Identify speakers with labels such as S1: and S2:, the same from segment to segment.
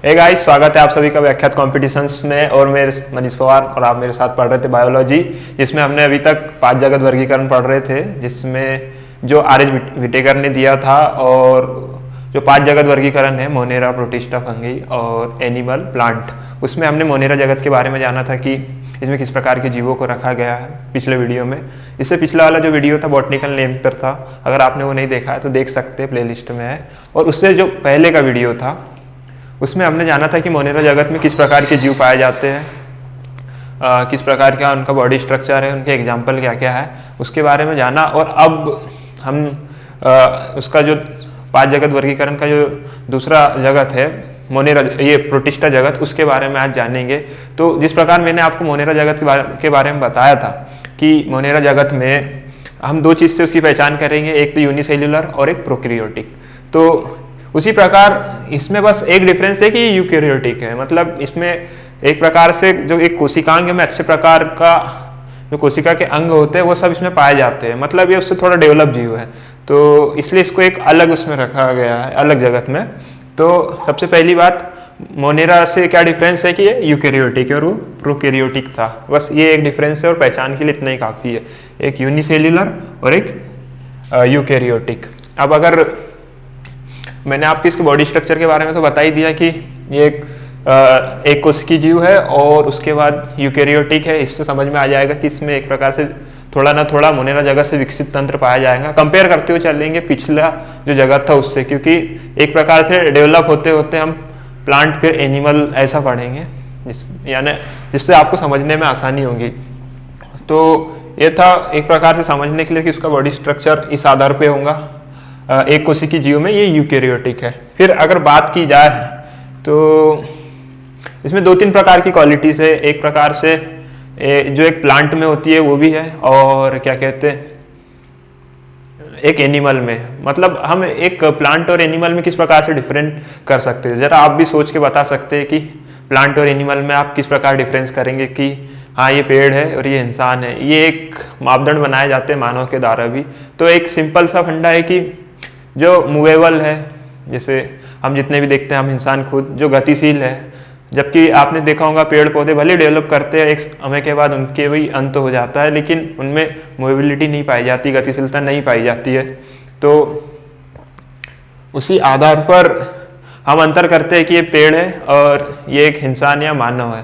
S1: Hey guys, स्वागत है आप सभी का व्याख्यात कॉम्पिटिशन्स में। और मेरे मनीष पवार और आप मेरे साथ पढ़ रहे थे बायोलॉजी, जिसमें हमने अभी तक 5 जगत वर्गीकरण पढ़ रहे थे, जिसमें जो आर एच विटेकर ने दिया था। और जो 5 जगत वर्गीकरण है, मोनेरा, प्रोटिस्टा, फंगी और एनिमल, प्लांट, उसमें हमने मोनेरा जगत के बारे में जाना था कि इसमें किस प्रकार के जीवों को रखा गया है पिछले वीडियो में। इससे पिछला वाला जो वीडियो था बॉटनिकल नेम पर था, अगर आपने वो नहीं देखा है तो देख सकते हैं, प्लेलिस्ट में है। और उससे जो पहले का वीडियो था उसमें हमने जाना था कि मोनेरा जगत में किस प्रकार के जीव पाए जाते हैं, किस प्रकार का उनका बॉडी स्ट्रक्चर है, उनके एग्जाम्पल क्या क्या है, उसके बारे में जाना। और अब हम उसका जो 5 जगत वर्गीकरण का जो दूसरा जगत है मोनेरा, ये प्रोटिस्टा जगत, उसके बारे में आज जानेंगे। तो जिस प्रकार मैंने आपको मोनेरा जगत के बारे में बताया था कि मोनेरा जगत में हम 2 चीज़ से उसकी पहचान करेंगे, एक तो यूनिसेल्युलर और एक प्रोकैरियोटिक। तो उसी प्रकार इसमें बस एक डिफरेंस है कि यूकैरियोटिक है, मतलब इसमें एक प्रकार से जो एक कोशिकांग में अच्छे प्रकार का जो कोशिका के अंग होते हैं वो सब इसमें पाए जाते हैं, मतलब ये उससे थोड़ा डेवलप जीव है, तो इसलिए इसको एक अलग उसमें रखा गया है, अलग जगत में। तो सबसे पहली बात, मोनेरा से क्या डिफरेंस है कि ये यूकैरियोटिक है और वो प्रोकैरियोटिक था। बस ये एक डिफरेंस है और पहचान के लिए इतना ही काफ़ी है, एक यूनिसेल्युलर और एक यूकैरियोटिक। अब अगर मैंने आपको इसके बॉडी स्ट्रक्चर के बारे में तो बता ही दिया कि ये एक कोशिकीय जीव है और उसके बाद यूकैरियोटिक है। इससे समझ में आ जाएगा कि इसमें एक प्रकार से थोड़ा ना थोड़ा मोनेरा जगत से विकसित तंत्र पाया जाएगा। कंपेयर करते हुए चलेंगे पिछला जो जगत था उससे, क्योंकि एक प्रकार से डेवलप होते होते हम प्लांट फिर एनिमल ऐसा पढ़ेंगे, यानी जिससे आपको समझने में आसानी होगी। तो ये था एक प्रकार से समझने के लिए कि उसका बॉडी स्ट्रक्चर इस आधार पे होगा, एक कोशिकीय जीव में ये यूकैरियोटिक है। फिर अगर बात की जाए तो इसमें 2-3 प्रकार की क्वालिटीज है। एक प्रकार से जो एक प्लांट में होती है वो भी है, और क्या कहते हैं एक एनिमल में। मतलब हम एक प्लांट और एनिमल में किस प्रकार से डिफरेंट कर सकते हैं, जरा आप भी सोच के बता सकते हैं कि प्लांट और एनिमल में आप किस प्रकार डिफरेंस करेंगे कि हाँ ये पेड़ है और ये इंसान है। ये एक मापदंड बनाए जाते हैं मानव के द्वारा भी। तो एक सिंपल सा फंडा है कि जो मूवेबल है, जैसे हम जितने भी देखते हैं, हम इंसान खुद जो गतिशील है, जबकि आपने देखा होगा पेड़ पौधे भले डेवलप करते हैं, एक समय के बाद उनके भी अंत हो जाता है, लेकिन उनमें मूवेबिलिटी नहीं पाई जाती, गतिशीलता नहीं पाई जाती है। तो उसी आधार पर हम अंतर करते हैं कि ये पेड़ है और ये एक इंसान या मानव है।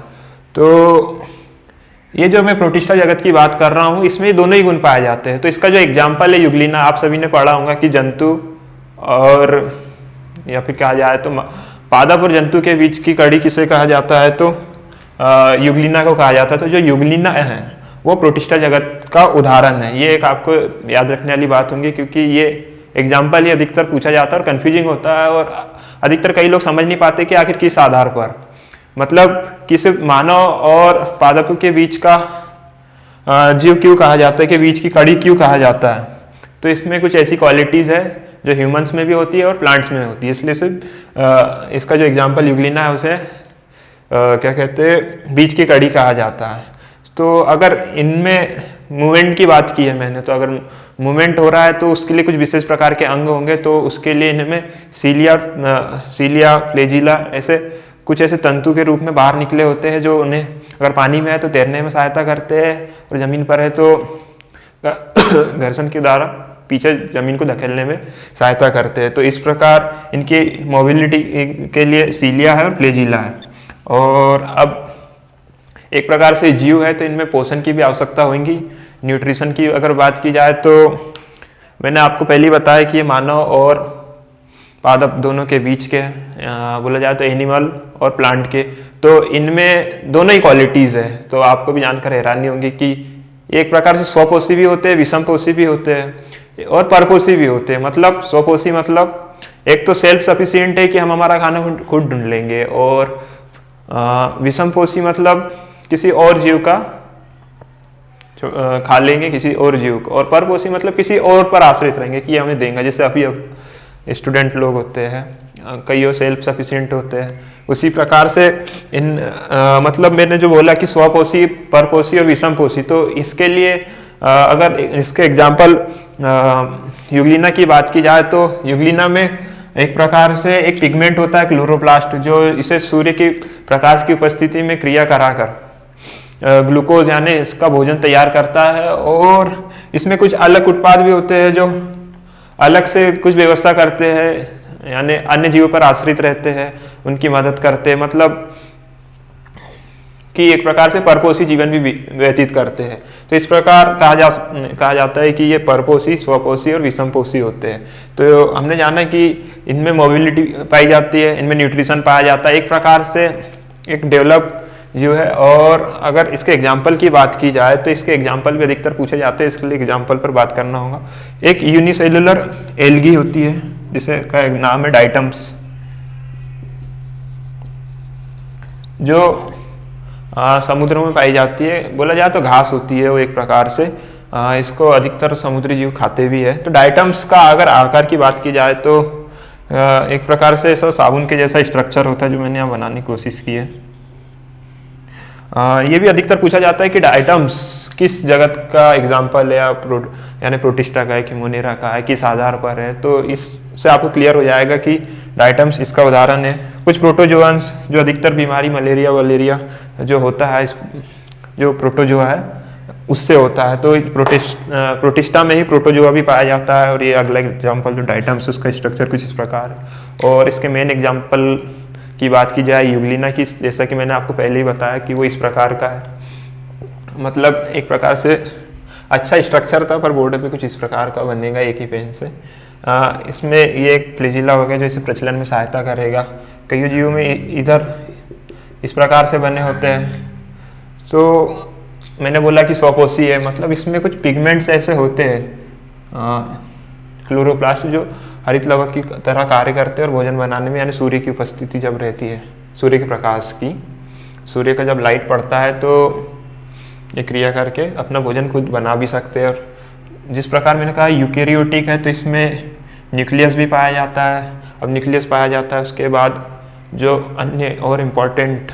S1: तो ये जो मैं प्रोटिस्टा जगत की बात कर रहा हूँ, इसमें दोनों ही गुण पाए जाते हैं। तो इसका जो एग्जाम्पल है यूग्लिना, आप सभी ने पढ़ा होगा कि जंतु और या फिर कहा जाए तो पादप और जंतु के बीच की कड़ी किसे कहा जाता है, तो यूग्लिना को कहा जाता है। तो जो यूग्लिना है वो प्रोटिस्टा जगत का उदाहरण है। ये एक आपको याद रखने वाली बात होंगी, क्योंकि ये एग्जाम्पल ही अधिकतर पूछा जाता है और कन्फ्यूजिंग होता है, और अधिकतर कई लोग समझ नहीं पाते कि आखिर किस आधार पर, मतलब किस मानव और पादपों के बीच का जीव क्यों कहा जाता है, कि बीच की कड़ी क्यों कहा जाता है। तो इसमें कुछ ऐसी क्वालिटीज़ है जो ह्यूमंस में भी होती है और प्लांट्स में होती है, इसलिए सिर्फ इसका जो एग्जाम्पल यूग्लिना है उसे क्या कहते हैं, बीच की कड़ी कहा जाता है। तो अगर इनमें मूवमेंट की बात की है मैंने, तो अगर मूवमेंट हो रहा है तो उसके लिए कुछ विशेष प्रकार के अंग होंगे। तो उसके लिए इनमें सीलिया, फ्लैजिला ऐसे कुछ ऐसे तंतु के रूप में बाहर निकले होते हैं, जो उन्हें अगर पानी में है तो तैरने में सहायता करते हैं, और ज़मीन पर है तो घर्षण के द्वारा पीछे जमीन को धकेलने में सहायता करते हैं। तो इस प्रकार इनकी मोबिलिटी के लिए सीलिया है और फ्लैजिला है। और अब एक प्रकार से जीव है तो इनमें पोषण की भी आवश्यकता होगी। न्यूट्रिशन की अगर बात की जाए तो मैंने आपको पहले ही बताया कि ये मानव और पादप दोनों के बीच के बोला जाए तो एनिमल और प्लांट के, तो इनमें दोनों ही क्वालिटीज़ है। तो आपको भी जानकर हैरानी होगी कि एक प्रकार से स्वपोषी भी होते हैं, विषमपोषी भी होते हैं और परपोषी भी होते हैं। मतलब स्वपोषी मतलब एक तो सेल्फ सफिशिएंट है कि हम हमारा खाना खुद ढूंढ लेंगे, और विषमपोषी मतलब किसी और जीव का खा लेंगे, किसी और जीव को। और परपोषी मतलब किसी और पर आश्रित रहेंगे कि हमें देंगे, जैसे अभी स्टूडेंट लोग होते हैं, कई सेल्फ सफिशिएंट होते हैं। उसी प्रकार से इन मतलब मैंने जो बोला कि स्वपोषी, परपोषी और विषमपोषी, तो इसके लिए अगर इसके एग्जाम्पल यूग्लिना की बात की जाए तो यूग्लिना में एक प्रकार से एक पिगमेंट होता है क्लोरोप्लास्ट, जो इसे सूर्य की प्रकाश की उपस्थिति में क्रिया कराकर ग्लूकोज यानी इसका भोजन तैयार करता है। और इसमें कुछ अलग उत्पाद भी होते हैं जो अलग से कुछ व्यवस्था करते हैं, यानी अन्य जीवों पर आश्रित रहते हैं, उनकी मदद करते हैं, मतलब कि एक प्रकार से परपोषी जीवन भी व्यतीत करते हैं। तो इस प्रकार कहा जाता है कि ये परपोषी, स्वपोषी और विषमपोषी होते हैं। तो हमने जाना कि इनमें मोबिलिटी पाई जाती है, इनमें न्यूट्रिशन पाया जाता है, एक प्रकार से एक डेवलप जीव है। और अगर इसके एग्जाम्पल की बात की जाए तो इसके एग्जाम्पल भी अधिकतर पूछे जाते हैं, इसके लिए एग्जाम्पल पर बात करना होगा। एक यूनिसेलुलर एल्गी होती है जिसे का एक नाम है डाइटम्स, जो समुद्रों में पाई जाती है। बोला जाए तो घास होती है वो एक प्रकार से, इसको अधिकतर समुद्री जीव खाते भी है। तो डाइटम्स का अगर आकार की बात की जाए तो एक प्रकार से ऐसा साबुन के जैसा स्ट्रक्चर होता है, जो मैंने यहाँ बनाने की कोशिश की है। ये भी अधिकतर पूछा जाता है कि डाइटम्स किस जगत का एग्जाम्पल है, यानी प्रोटिस्टा का है कि मोनेरा का है, किस आधार पर है। तो इससे आपको क्लियर हो जाएगा कि डाइटम्स इसका उदाहरण है। कुछ प्रोटोजोअन्स जो अधिकतर बीमारी मलेरिया वलेरिया जो होता है, जो प्रोटोजोआ है उससे होता है। तो प्रोटिस्टा में ही प्रोटोजोआ भी पाया जाता है। और ये अगला एग्जाम्पल जो डाइटम्स, उसका स्ट्रक्चर कुछ इस प्रकार है। और इसके मेन एग्जाम्पल की बात की जाए यूग्लिना की, जैसा कि मैंने आपको पहले ही बताया कि वो इस प्रकार का है, मतलब एक प्रकार से अच्छा स्ट्रक्चर था, पर बॉर्डर पे कुछ इस प्रकार का बनेगा एक ही पेन से। इसमें ये एक फ्लैजिला हो गया जो इसे प्रचलन में सहायता करेगा। कई जीवों में इधर इस प्रकार से बने होते हैं। तो मैंने बोला कि स्वपोषी है, मतलब इसमें कुछ पिगमेंट्स ऐसे होते हैं क्लोरोप्लास्ट, जो हरित लवक की तरह कार्य करते हैं और भोजन बनाने में, यानी सूर्य की उपस्थिति जब रहती है, सूर्य के प्रकाश की, सूर्य का जब लाइट पड़ता है तो ये क्रिया करके अपना भोजन खुद बना भी सकते हैं। और जिस प्रकार मैंने कहा यूकेरियोटिक है, तो इसमें न्यूक्लियस भी पाया जाता है। अब न्यूक्लियस पाया जाता है, उसके बाद जो अन्य और इम्पोर्टेंट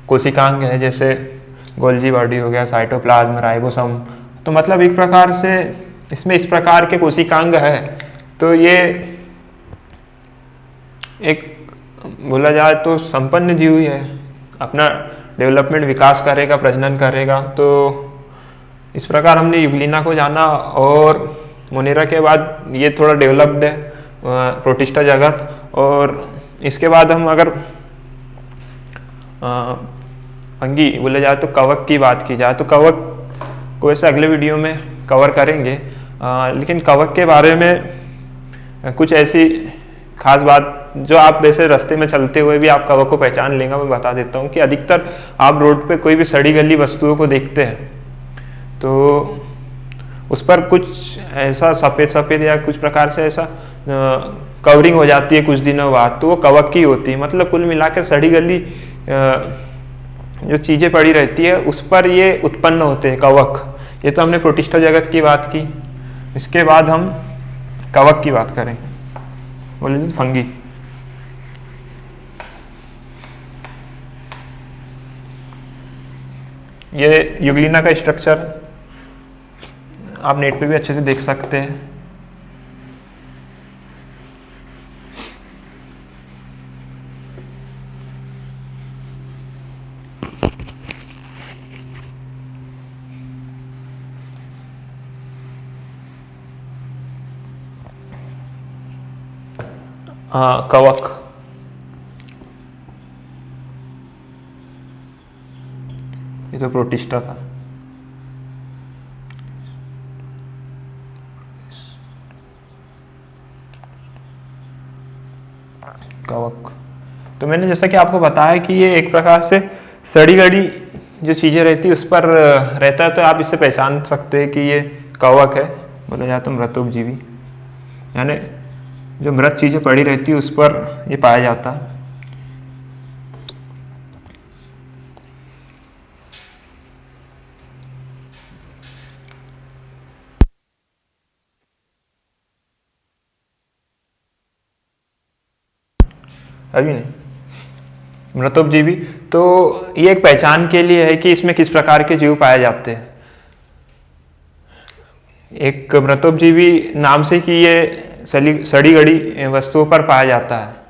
S1: कोशिकांग है, जैसे गोल्जी बॉडी हो गया, साइटोप्लाज्म, राइबोसोम। तो मतलब एक प्रकार से इसमें इस प्रकार के कोशिकांग है। तो ये एक बोला जाए तो संपन्न जीव ही है, अपना डेवलपमेंट विकास करेगा, प्रजनन करेगा। तो इस प्रकार हमने यूग्लिना को जाना। और मोनेरा के बाद ये थोड़ा डेवलप्ड है प्रोटिस्टा जगत। और इसके बाद हम अगर फंगी बोले जाए तो कवक की बात की जाए, तो कवक को ऐसे अगले वीडियो में कवर करेंगे। लेकिन कवक के बारे में कुछ ऐसी खास बात जो आप वैसे रास्ते में चलते हुए भी आप कवक को पहचान लेंगे, मैं बता देता हूँ कि अधिकतर आप रोड पे कोई भी सड़ी गली वस्तुओं को देखते हैं तो उस पर कुछ ऐसा सफ़ेद सफ़ेद या कुछ प्रकार से ऐसा कवरिंग हो जाती है कुछ दिनों बाद, तो वो कवक की होती है। मतलब कुल मिलाकर सड़ी गली जो चीज़ें पड़ी रहती है उस पर ये उत्पन्न होते हैं कवक। ये तो हमने प्रोटिस्टा जगत की बात की। इसके बाद हम कवक की बात करें, बोले फंगी। ये यूग्लिना का स्ट्रक्चर आप नेट पे भी अच्छे से देख सकते हैं। कवक ये तो प्रोटिस्टा था। कवक तो मैंने जैसा कि आपको बताया कि ये एक प्रकार से सड़ी गड़ी जो चीज़ें रहती है उस पर रहता है, तो आप इससे पहचान सकते हैं कि ये कवक है। बोला जाए तो मृतोपजीवी, यानी जो मृत चीज़ें पड़ी रहती है उस पर ये पाया जाता है। अभी नहीं, मृतोपजीवी तो ये एक पहचान के लिए है कि इसमें किस प्रकार के जीव पाए जाते हैं। एक मृतोपजीवी नाम से कि ये सड़ी गड़ी वस्तुओं पर पाया जाता है।